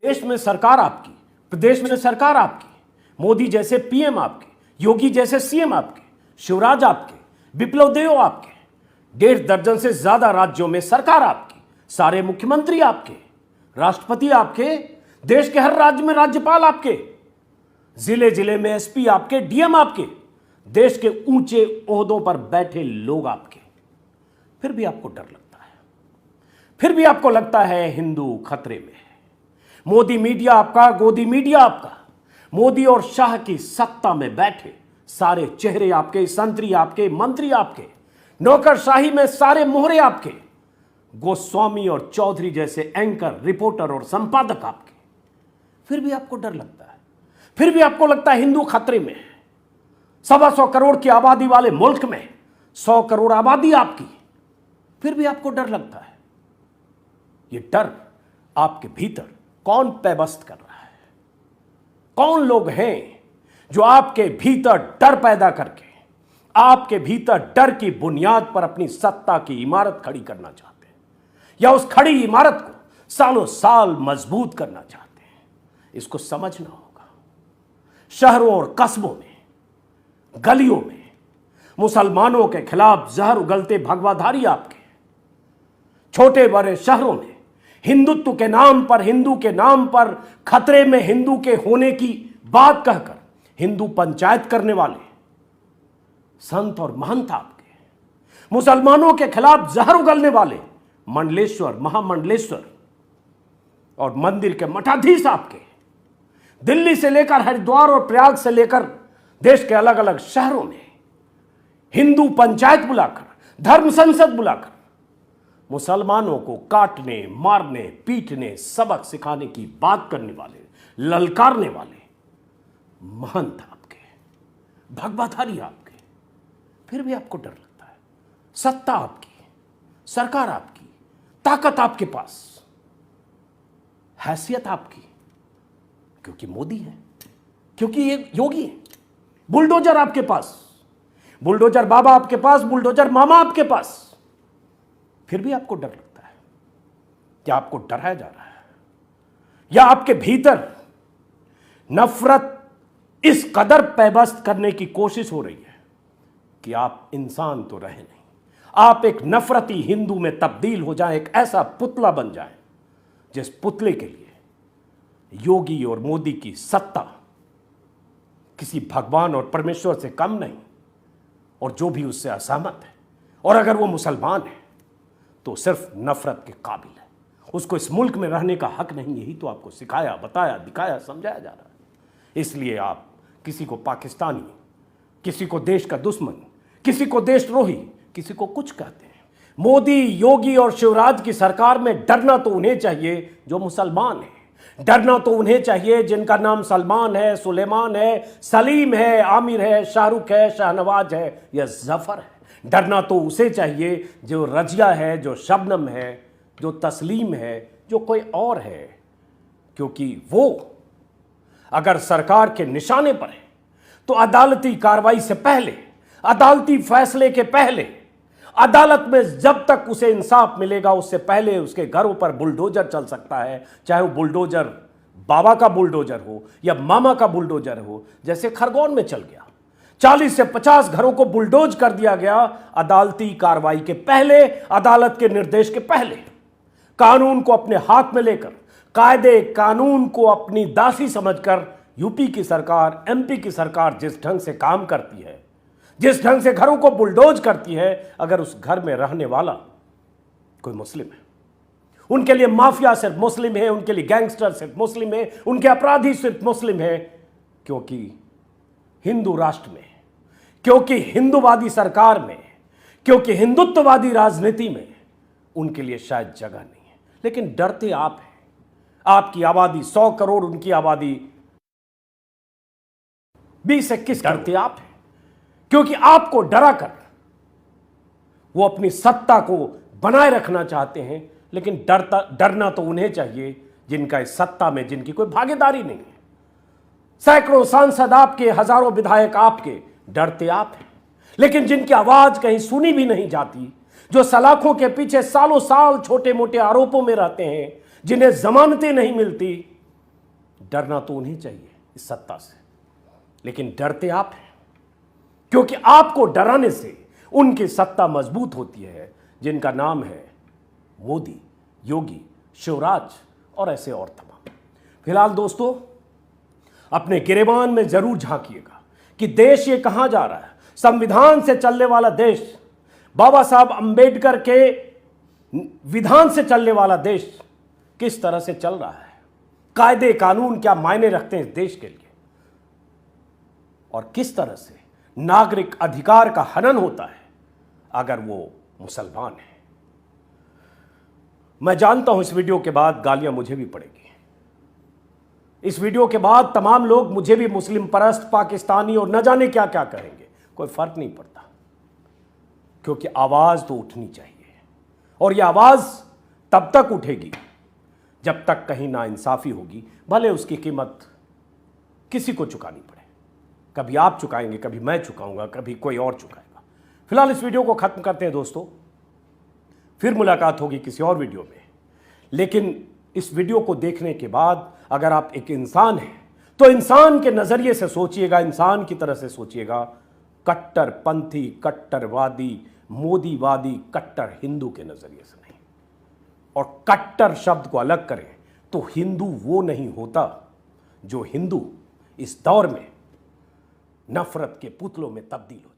देश में सरकार आपकी, प्रदेश में सरकार आपकी, मोदी जैसे पीएम आपके, योगी जैसे सीएम आपके, शिवराज आपके, विप्लव देव आपके, 1.5 दर्जन से ज्यादा राज्यों में सरकार आपकी, सारे मुख्यमंत्री आपके, राष्ट्रपति आपके, देश के हर राज्य में राज्यपाल आपके, जिले जिले में एसपी आपके, डीएम आपके, देश के ऊंचे ओहदों पर बैठे लोग आपके। फिर भी आपको डर लगता है, फिर भी आपको लगता है हिंदू खतरे में है। मोदी मीडिया आपका, गोदी मीडिया आपका, मोदी और शाह की सत्ता में बैठे सारे चेहरे आपके, संतरी आपके, मंत्री आपके, नौकरशाही में सारे मोहरे आपके, गोस्वामी और चौधरी जैसे एंकर, रिपोर्टर और संपादक आपके। फिर भी आपको डर लगता है, फिर भी आपको लगता है हिंदू खतरे में है। 125 करोड़ की आबादी वाले मुल्क में 100 करोड़ आबादी आपकी, फिर भी आपको डर लगता है। यह डर आपके भीतर कौन पैबस्त कर रहा है? कौन लोग हैं जो आपके भीतर डर पैदा करके आपके भीतर डर की बुनियाद पर अपनी सत्ता की इमारत खड़ी करना चाहते हैं, या उस खड़ी इमारत को सालों साल मजबूत करना चाहते हैं? इसको समझना होगा। शहरों और कस्बों में, गलियों में मुसलमानों के खिलाफ जहर उगलते भगवाधारी आपके, छोटे बड़े शहरों में हिंदुत्व के नाम पर, हिंदू के नाम पर खतरे में हिंदू के होने की बात कहकर हिंदू पंचायत करने वाले संत और महंत आपके, मुसलमानों के खिलाफ जहर उगलने वाले मंडलेश्वर, महामंडलेश्वर और मंदिर के मठाधीश आपके, दिल्ली से लेकर हरिद्वार और प्रयाग से लेकर देश के अलग अलग शहरों में हिंदू पंचायत बुलाकर, धर्म संसद बुलाकर मुसलमानों को काटने, मारने, पीटने, सबक सिखाने की बात करने वाले, ललकारने वाले महंत आपके, भगवाधारी आपके, फिर भी आपको डर लगता है। सत्ता आपकी, सरकार आपकी, ताकत आपके पास, हैसियत आपकी, क्योंकि मोदी है, क्योंकि ये योगी है, बुलडोजर आपके पास, बुलडोजर बाबा आपके पास, बुलडोजर मामा आपके पास, फिर भी आपको डर लगता है। क्या आपको डराया जा रहा है, या आपके भीतर नफरत इस कदर पैबस्त करने की कोशिश हो रही है कि आप इंसान तो रहे नहीं, आप एक नफरती हिंदू में तब्दील हो जाए, एक ऐसा पुतला बन जाए जिस पुतले के लिए योगी और मोदी की सत्ता किसी भगवान और परमेश्वर से कम नहीं, और जो भी उससे असहमत है, और अगर वो मुसलमान है तो सिर्फ नफरत के काबिल है, उसको इस मुल्क में रहने का हक नहीं। यही तो आपको सिखाया, बताया, दिखाया, समझाया जा रहा है। इसलिए आप किसी को पाकिस्तानी, किसी को देश का दुश्मन, किसी को देशद्रोही, किसी को कुछ कहते हैं। मोदी, योगी और शिवराज की सरकार में डरना तो उन्हें चाहिए जो मुसलमान है, डरना तो उन्हें चाहिए जिनका नाम सलमान है, सुलेमान है, सलीम है, आमिर है, शाहरुख है, शाहनवाज है या जफर है। डरना तो उसे चाहिए जो रजिया है, जो शबनम है, जो तस्लीम है, जो कोई और है, क्योंकि वो अगर सरकार के निशाने पर है तो अदालती कार्रवाई से पहले, अदालती फैसले के पहले, अदालत में जब तक उसे इंसाफ मिलेगा उससे पहले उसके घरों पर बुलडोजर चल सकता है, चाहे वो बुलडोजर बाबा का बुलडोजर हो या मामा का बुलडोजर हो, जैसे खरगोन में चल गया। 40 से 50 घरों को बुलडोज कर दिया गया अदालती कार्रवाई के पहले, अदालत के निर्देश के पहले। कानून को अपने हाथ में लेकर, कायदे कानून को अपनी दासी समझकर यूपी की सरकार, एमपी की सरकार जिस ढंग से काम करती है, जिस ढंग से घरों को बुलडोज करती है, अगर उस घर में रहने वाला कोई मुस्लिम है, उनके लिए माफिया सिर्फ मुस्लिम है, उनके लिए गैंगस्टर सिर्फ मुस्लिम है, उनके अपराधी सिर्फ मुस्लिम है, क्योंकि हिंदू राष्ट्र में, क्योंकि हिंदूवादी सरकार में, क्योंकि हिंदुत्ववादी राजनीति में उनके लिए शायद जगह नहीं है। लेकिन डरते आप हैं। आपकी आबादी 100 करोड़, उनकी आबादी 20-21 डरते आप हैं, क्योंकि आपको डरा कर वो अपनी सत्ता को बनाए रखना चाहते हैं। लेकिन डरना तो उन्हें चाहिए जिनका इस सत्ता में, जिनकी कोई भागीदारी नहीं है। सैकड़ों सांसद आपके, हजारों विधायक आपके, डरते आप हैं। लेकिन जिनकी आवाज कहीं सुनी भी नहीं जाती, जो सलाखों के पीछे सालों साल छोटे मोटे आरोपों में रहते हैं, जिन्हें जमानतें नहीं मिलती, डरना तो उन्हें चाहिए इस सत्ता से, लेकिन डरते आप हैं, क्योंकि आपको डराने से उनकी सत्ता मजबूत होती है, जिनका नाम है मोदी, योगी, शिवराज और ऐसे और तमाम। फिलहाल दोस्तों, अपने गिरेबान में जरूर झांकिएगा कि देश ये कहां जा रहा है। संविधान से चलने वाला देश, बाबा साहब अंबेडकर के विधान से चलने वाला देश किस तरह से चल रहा है, कायदे कानून क्या मायने रखते हैं इस देश के लिए, और किस तरह से नागरिक अधिकार का हनन होता है अगर वो मुसलमान है। मैं जानता हूं इस वीडियो के बाद गालियां मुझे भी पड़ेगी, इस वीडियो के बाद तमाम लोग मुझे भी मुस्लिम परस्त, पाकिस्तानी और न जाने क्या क्या कहेंगे। कोई फर्क नहीं पड़ता, क्योंकि आवाज तो उठनी चाहिए, और यह आवाज तब तक उठेगी जब तक कहीं नाइंसाफी होगी, भले उसकी कीमत किसी को चुकानी पड़े। कभी आप चुकाएंगे, कभी मैं चुकाऊंगा, कभी कोई और चुकाएगा। फिलहाल इस वीडियो को खत्म करते हैं दोस्तों, फिर मुलाकात होगी किसी और वीडियो में। लेकिन इस वीडियो को देखने के बाद अगर आप एक इंसान हैं तो इंसान के नजरिए से सोचिएगा, इंसान की तरह से सोचिएगा, कट्टरपंथी, कट्टरवादी, मोदीवादी, कट्टर हिंदू के नजरिए से नहीं। और कट्टर शब्द को अलग करें तो हिंदू वो नहीं होता जो हिंदू इस दौर में नफरत के पुतलों में तब्दील हो